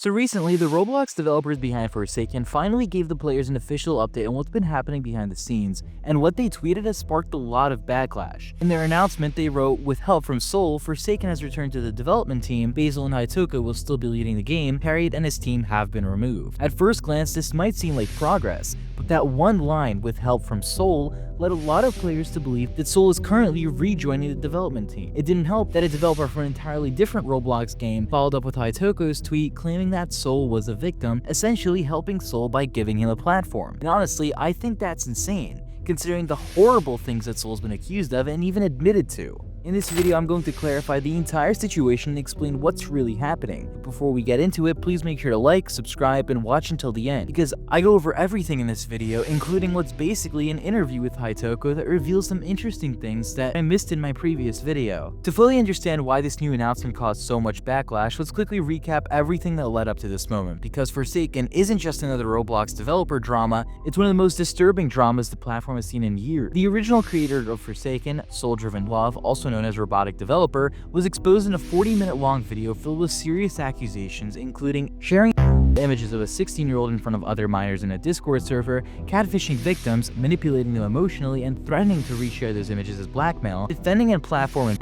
So recently, the Roblox developers behind Forsaken finally gave the players an official update on what's been happening behind the scenes, and what they tweeted has sparked a lot of backlash. In their announcement, they wrote, "With help from Soul, Forsaken has returned to the development team, Basil and Hytoko will still be leading the game, Parriet and his team have been removed." At first glance, this might seem like progress, but that one line, "with help from Soul," led a lot of players to believe that Soul is currently rejoining the development team. It didn't help that a developer for an entirely different Roblox game followed up with Hytoko's tweet claiming that Soul was a victim, essentially helping Soul by giving him a platform. And honestly, I think that's insane, considering the horrible things that Soul's been accused of and even admitted to. In this video, I'm going to clarify the entire situation and explain what's really happening. But before we get into it, please make sure to like, subscribe, and watch until the end, because I go over everything in this video, including what's basically an interview with Hytoko that reveals some interesting things that I missed in my previous video. To fully understand why this new announcement caused so much backlash, let's quickly recap everything that led up to this moment, because Forsaken isn't just another Roblox developer drama, it's one of the most disturbing dramas the platform has seen in years. The original creator of Forsaken, SoulDrivenLove, also known as Robotic Developer, was exposed in a 40-minute long video filled with serious accusations, including sharing images of a 16-year-old in front of other minors in a Discord server, catfishing victims, manipulating them emotionally, and threatening to reshare those images as blackmail, defending and platforming,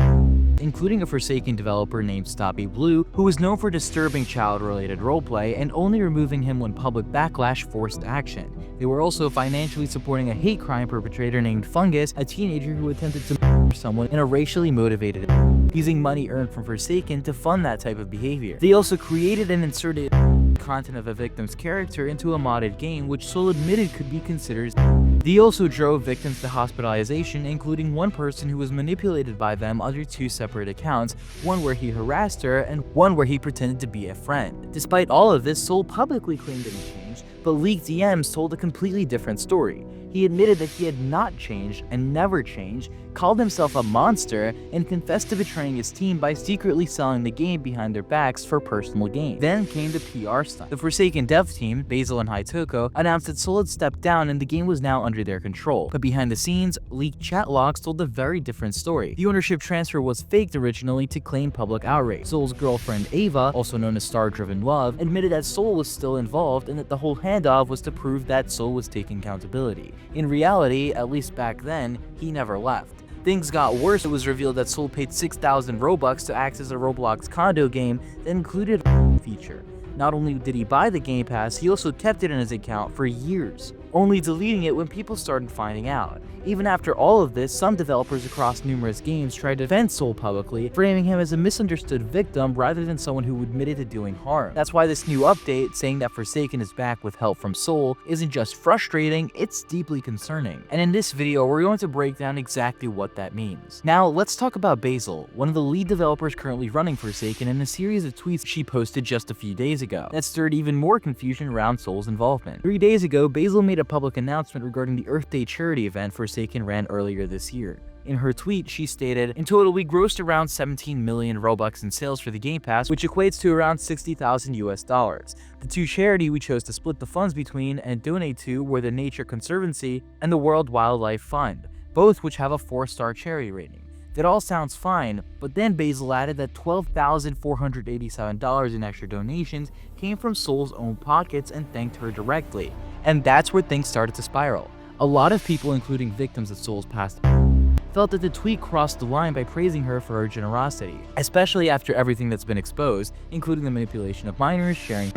including a Forsaken developer named Stoppy Blue, who was known for disturbing child-related roleplay and only removing him when public backlash forced action. They were also financially supporting a hate crime perpetrator named Fungus, a teenager who attempted to murder someone in a racially motivated, using money earned from Forsaken to fund that type of behavior. They also created and inserted content of a victim's character into a modded game, which Soul admitted could be considered. They also drove victims to hospitalization, including one person who was manipulated by them under two separate accounts, one where he harassed her and one where he pretended to be a friend. Despite all of this, Soul publicly claimed that he changed, but leaked DMs told a completely different story. He admitted that he had not changed and never changed, called himself a monster, and confessed to betraying his team by secretly selling the game behind their backs for personal gain. Then came the PR stunt. The Forsaken dev team, Basil and Hytoko, announced that Soul had stepped down and the game was now under their control. But behind the scenes, leaked chat logs told a very different story. The ownership transfer was faked originally to claim public outrage. Soul's girlfriend Ava, also known as SoulDrivenLove, admitted that Soul was still involved and that the whole handoff was to prove that Soul was taking accountability. In reality, at least back then, he never left. Things got worse. It was revealed that Soul paid 6,000 Robux to access a Roblox condo game that included a feature. Not only did he buy the Game Pass, he also kept it in his account for years, only deleting it when people started finding out. Even after all of this, some developers across numerous games tried to defend Soul publicly, framing him as a misunderstood victim rather than someone who admitted to doing harm. That's why this new update, saying that Forsaken is back with help from Soul, isn't just frustrating, it's deeply concerning. And in this video, we're going to break down exactly what that means. Now, let's talk about Basil, one of the lead developers currently running Forsaken, in a series of tweets she posted just a few days ago that stirred even more confusion around Soul's involvement. 3 days ago, Basil made a public announcement regarding the Earth Day charity event Forsaken ran earlier this year. In her tweet, she stated, "In total, we grossed around 17 million Robux in sales for the Game Pass, which equates to around $60,000 US. The two charities we chose to split the funds between and donate to were the Nature Conservancy and the World Wildlife Fund, both which have a 4-star charity rating." That all sounds fine, but then Basil added that $12,487 in extra donations came from Soul's own pockets and thanked her directly. And that's where things started to spiral. A lot of people, including victims of Soul's past, felt that the tweet crossed the line by praising her for her generosity, especially after everything that's been exposed, including the manipulation of minors, sharing,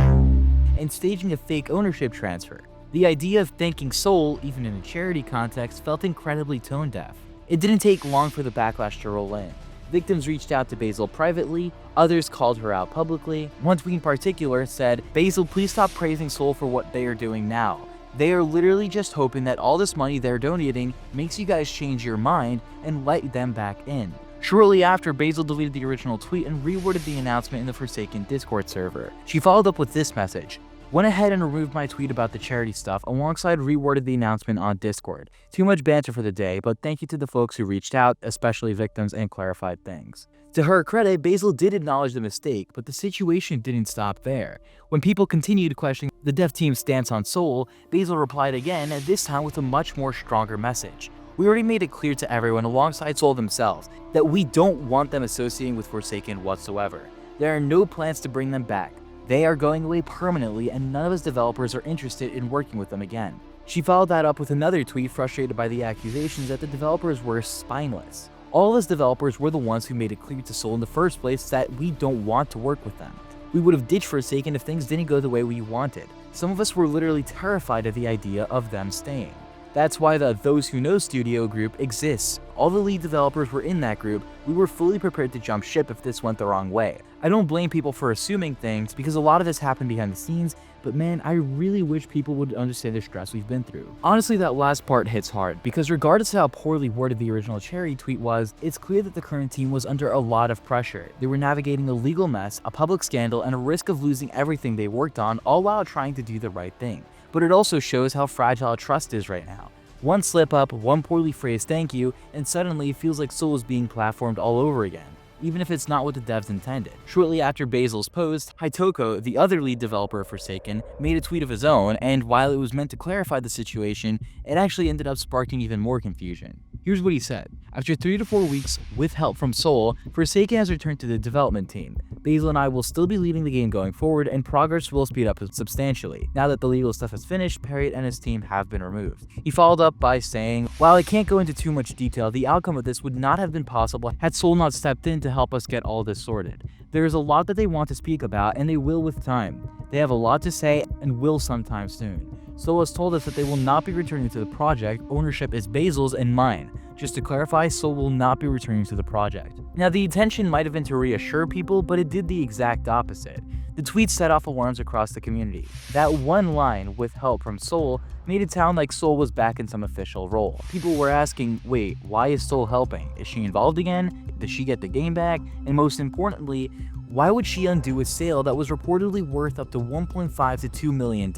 and staging a fake ownership transfer. The idea of thanking Soul, even in a charity context, felt incredibly tone-deaf. It didn't take long for the backlash to roll in. Victims reached out to Basil privately, others called her out publicly. One tweet in particular said, "Basil, please stop praising Soul for what they are doing now. They are literally just hoping that all this money they're donating makes you guys change your mind and let them back in." Shortly after, Basil deleted the original tweet and reworded the announcement in the Forsaken Discord server. She followed up with this message: "Went ahead and removed my tweet about the charity stuff alongside reworded the announcement on Discord. Too much banter for the day, but thank you to the folks who reached out, especially victims, and clarified things." To her credit, Basil did acknowledge the mistake, but the situation didn't stop there. When people continued questioning the dev team's stance on Soul, Basil replied again, and this time with a much more stronger message. "We already made it clear to everyone alongside Soul themselves that we don't want them associating with Forsaken whatsoever. There are no plans to bring them back. They are going away permanently and none of his developers are interested in working with them again. She followed that up with another tweet frustrated by the accusations that the developers were spineless. All his developers were the ones who made it clear to Soul in the first place that we don't want to work with them. We would have ditched Forsaken if things didn't go the way we wanted. Some of us were literally terrified of the idea of them staying. That's why the Those Who Know Studio group exists. All the lead developers were in that group. We were fully prepared to jump ship if this went the wrong way. I don't blame people for assuming things because a lot of this happened behind the scenes, but man, I really wish people would understand the stress we've been through. Honestly, that last part hits hard because regardless of how poorly worded the original Cherry tweet was, it's clear that the current team was under a lot of pressure. They were navigating a legal mess, a public scandal, and a risk of losing everything they worked on, all while trying to do the right thing. But it also shows how fragile trust is right now. One slip up, one poorly phrased thank you, and suddenly it feels like Soul is being platformed all over again, even if it's not what the devs intended. Shortly after Basil's post, Hytoko, the other lead developer of Forsaken, made a tweet of his own, and while it was meant to clarify the situation, it actually ended up sparking even more confusion. Here's what he said. After 3 to 4 weeks with help from Soul, Forsaken has returned to the development team. Basil and I will still be leading the game going forward, and progress will speed up substantially. Now that the legal stuff is finished, Parriet and his team have been removed. He followed up by saying, "While I can't go into too much detail, the outcome of this would not have been possible had Soul not stepped in to help us get all this sorted. There is a lot that they want to speak about, and they will with time. They have a lot to say and will sometime soon. Soul has told us that they will not be returning to the project. Ownership is Basil's and mine. Just to clarify, Soul will not be returning to the project." Now, the intention might have been to reassure people, but it did the exact opposite. The tweet set off alarms across the community. That one line, "with help from Soul," made it sound like Soul was back in some official role. People were asking, wait, why is Soul helping? Is she involved again? Does she get the game back? And most importantly, why would she undo a sale that was reportedly worth up to $1.5 to $2 million?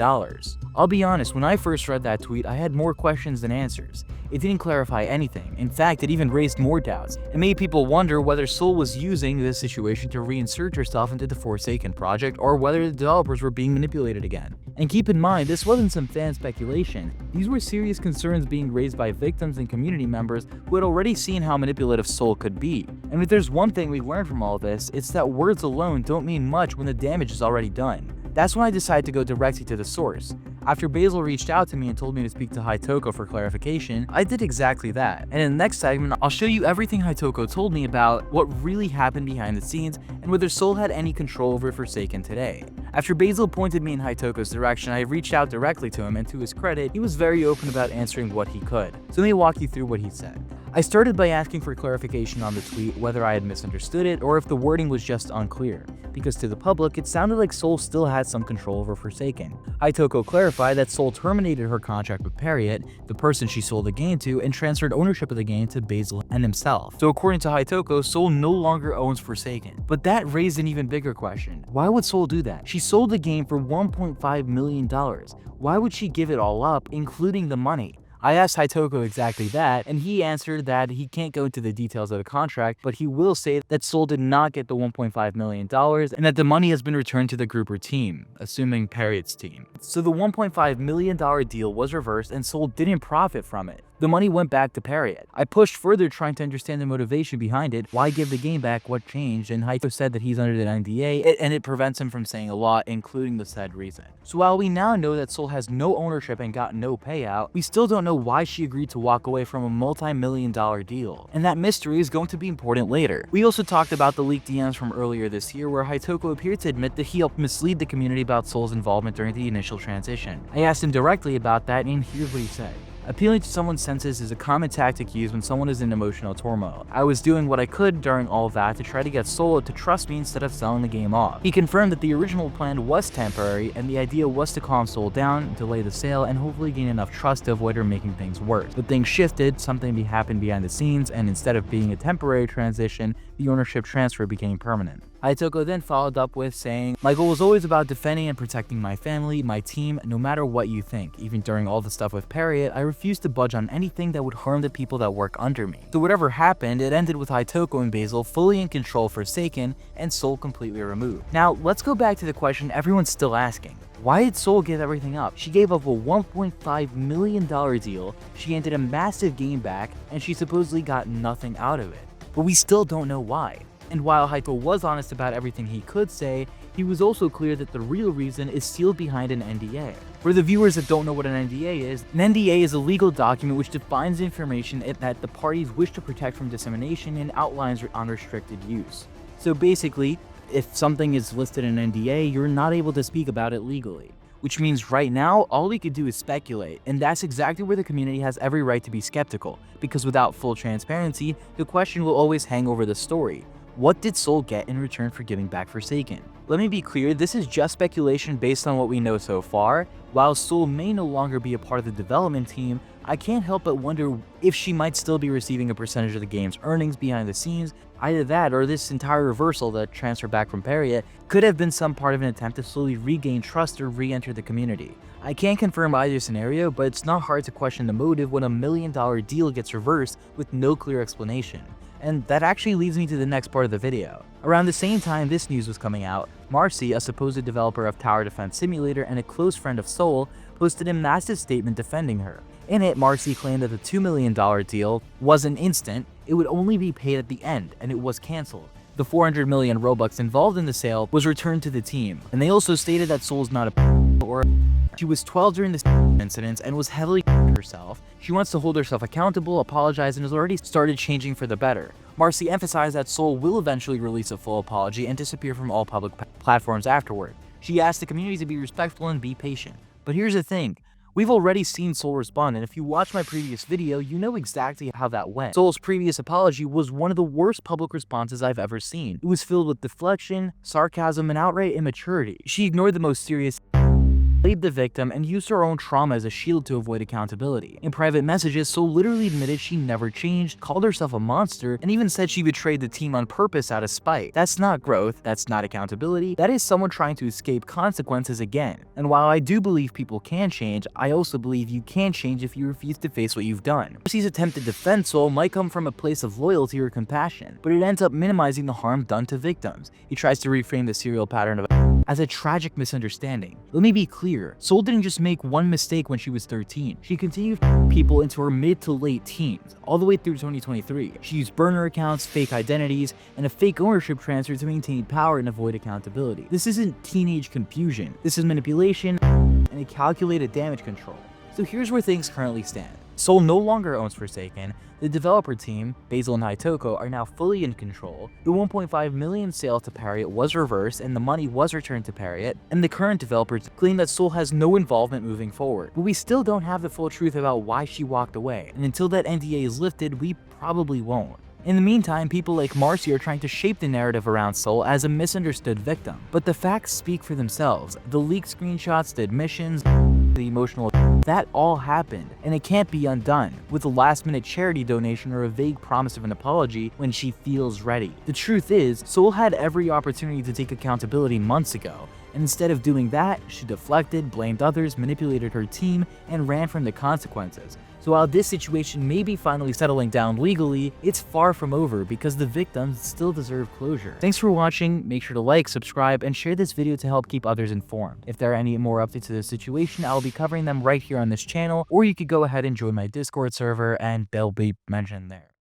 I'll be honest, when I first read that tweet, I had more questions than answers. It didn't clarify anything. In fact, it even raised more doubts. It made people wonder whether Soul was using this situation to reinsert herself into the Forsaken project, or whether the developers were being manipulated again. And keep in mind, this wasn't some fan speculation. These were serious concerns being raised by victims and community members who had already seen how manipulative Soul could be. And if there's one thing we learned from all this, it's that words alone don't mean much when the damage is already done. That's when I decided to go directly to the source. After Basil reached out to me and told me to speak to Hytoko for clarification, I did exactly that. And in the next segment, I'll show you everything Hytoko told me about what really happened behind the scenes and whether Soul had any control over Forsaken today. After Basil pointed me in Hytoko's direction, I reached out directly to him, and to his credit, he was very open about answering what he could. So let me walk you through what he said. I started by asking for clarification on the tweet, whether I had misunderstood it or if the wording was just unclear, because to the public it sounded like Soul still had some control over Forsaken. Hytoko clarified that Soul terminated her contract with Parriet, the person she sold the game to, and transferred ownership of the game to Basil and himself. So according to Hytoko, Soul no longer owns Forsaken. But that raised an even bigger question. Why would Soul do that? She sold the game for $1.5 million. Why would she give it all up, including the money? I asked Hytoko exactly that, and he answered that he can't go into the details of the contract, but he will say that Soul did not get the $1.5 million and that the money has been returned to the group or team, assuming Parriet's team. So the $1.5 million deal was reversed and Soul didn't profit from it. The money went back to Parriet. I pushed further trying to understand the motivation behind it, why give the game back, what changed, and Hytoko said that he's under the NDA and it prevents him from saying a lot, including the said reason. So while we now know that Soul has no ownership and got no payout, we still don't know why she agreed to walk away from a multi-million-dollar deal. And that mystery is going to be important later. We also talked about the leaked DMs from earlier this year where Hytoko appeared to admit that he helped mislead the community about Soul's involvement during the initial transition. I asked him directly about that, and here's what he said. Appealing to someone's senses is a common tactic used when someone is in emotional turmoil. I was doing what I could during all that to try to get Soul to trust me instead of selling the game off. He confirmed that the original plan was temporary and the idea was to calm Soul down, delay the sale, and hopefully gain enough trust to avoid her making things worse. But things shifted, something happened behind the scenes, and instead of being a temporary transition, the ownership transfer became permanent. Hytoko then followed up with saying, "My goal was always about defending and protecting my family, my team, no matter what you think. Even during all the stuff with Parriet, I refused to budge on anything that would harm the people that work under me." So whatever happened, it ended with Hytoko and Basil fully in control, Forsaken, and Soul completely removed. Now, let's go back to the question everyone's still asking. Why did Soul give everything up? She gave up a $1.5 million deal, she ended a massive game back, and she supposedly got nothing out of it. But we still don't know why. And while Hytoko was honest about everything he could say, He was also clear that the real reason is sealed behind an NDA. For the viewers that don't know what an NDA is, an NDA is a legal document which defines information that the parties wish to protect from dissemination and outlines unrestricted use. So basically, if something is listed in an NDA, you're not able to speak about it legally. Which means right now, all we could do is speculate, and that's exactly where the community has every right to be skeptical, because without full transparency, the question will always hang over the story. What did Soul get in return for giving back Forsaken? Let me be clear, this is just speculation based on what we know so far. While Soul may no longer be a part of the development team, I can't help but wonder if she might still be receiving a percentage of the game's earnings behind the scenes. Either that or this entire reversal, the transfer back from Parriet, could have been some part of an attempt to slowly regain trust or re-enter the community. I can't confirm either scenario, but it's not hard to question the motive when a $1 million deal gets reversed with no clear explanation. And that actually leads me to the next part of the video. Around the same time this news was coming out, Marcy, a supposed developer of Tower Defense Simulator and a close friend of Soul, posted a massive statement defending her. In it, Marcy claimed that the $2 million deal wasn't instant, it would only be paid at the end, and it was cancelled. The 400 million Robux involved in the sale was returned to the team, and they also stated that Soul's not a or she was 12 during this incident and was heavily herself. She wants to hold herself accountable, apologize, and has already started changing for the better. Marcy emphasized that Soul will eventually release a full apology and disappear from all public platforms afterward. She asked the community to be respectful and be patient. But here's the thing. We've already seen Soul respond, and if you watch my previous video, you know exactly how that went. Soul's previous apology was one of the worst public responses I've ever seen. It was filled with deflection, sarcasm, and outright immaturity. She ignored the most serious, blamed the victim, and used her own trauma as a shield to avoid accountability. In private messages, Soul literally admitted she never changed, called herself a monster, and even said she betrayed the team on purpose out of spite. That's not growth, that's not accountability, that is someone trying to escape consequences again. And while I do believe people can change, I also believe you can change if you refuse to face what you've done. Marcy's attempt to defend Soul might come from a place of loyalty or compassion, but it ends up minimizing the harm done to victims. He tries to reframe the serial pattern of as a tragic misunderstanding. Let me be clear, Soul didn't just make one mistake when she was 13. She continued people into her mid to late teens, all the way through 2023. She used burner accounts, fake identities, and a fake ownership transfer to maintain power and avoid accountability. This isn't teenage confusion. This is manipulation and a calculated damage control. So here's where things currently stand. Soul no longer owns Forsaken, the developer team, Basil and Hytoko, are now fully in control, the 1.5 million sale to Parriet was reversed and the money was returned to Parriet, and the current developers claim that Soul has no involvement moving forward. But we still don't have the full truth about why she walked away, and until that NDA is lifted, we probably won't. In the meantime, people like Marcy are trying to shape the narrative around Soul as a misunderstood victim. But the facts speak for themselves. The leaked screenshots, the admissions, the emotional, that all happened, and it can't be undone with a last-minute charity donation or a vague promise of an apology when she feels ready. The truth is, Soul had every opportunity to take accountability months ago, and instead of doing that, she deflected, blamed others, manipulated her team, and ran from the consequences. So while this situation may be finally settling down legally, it's far from over because the victims still deserve closure. Thanks for watching, make sure to like, subscribe, and share this video to help keep others informed. If there are any more updates to this situation, I'll be covering them right here on this channel, or you could go ahead and join my Discord server and they'll be mentioned there.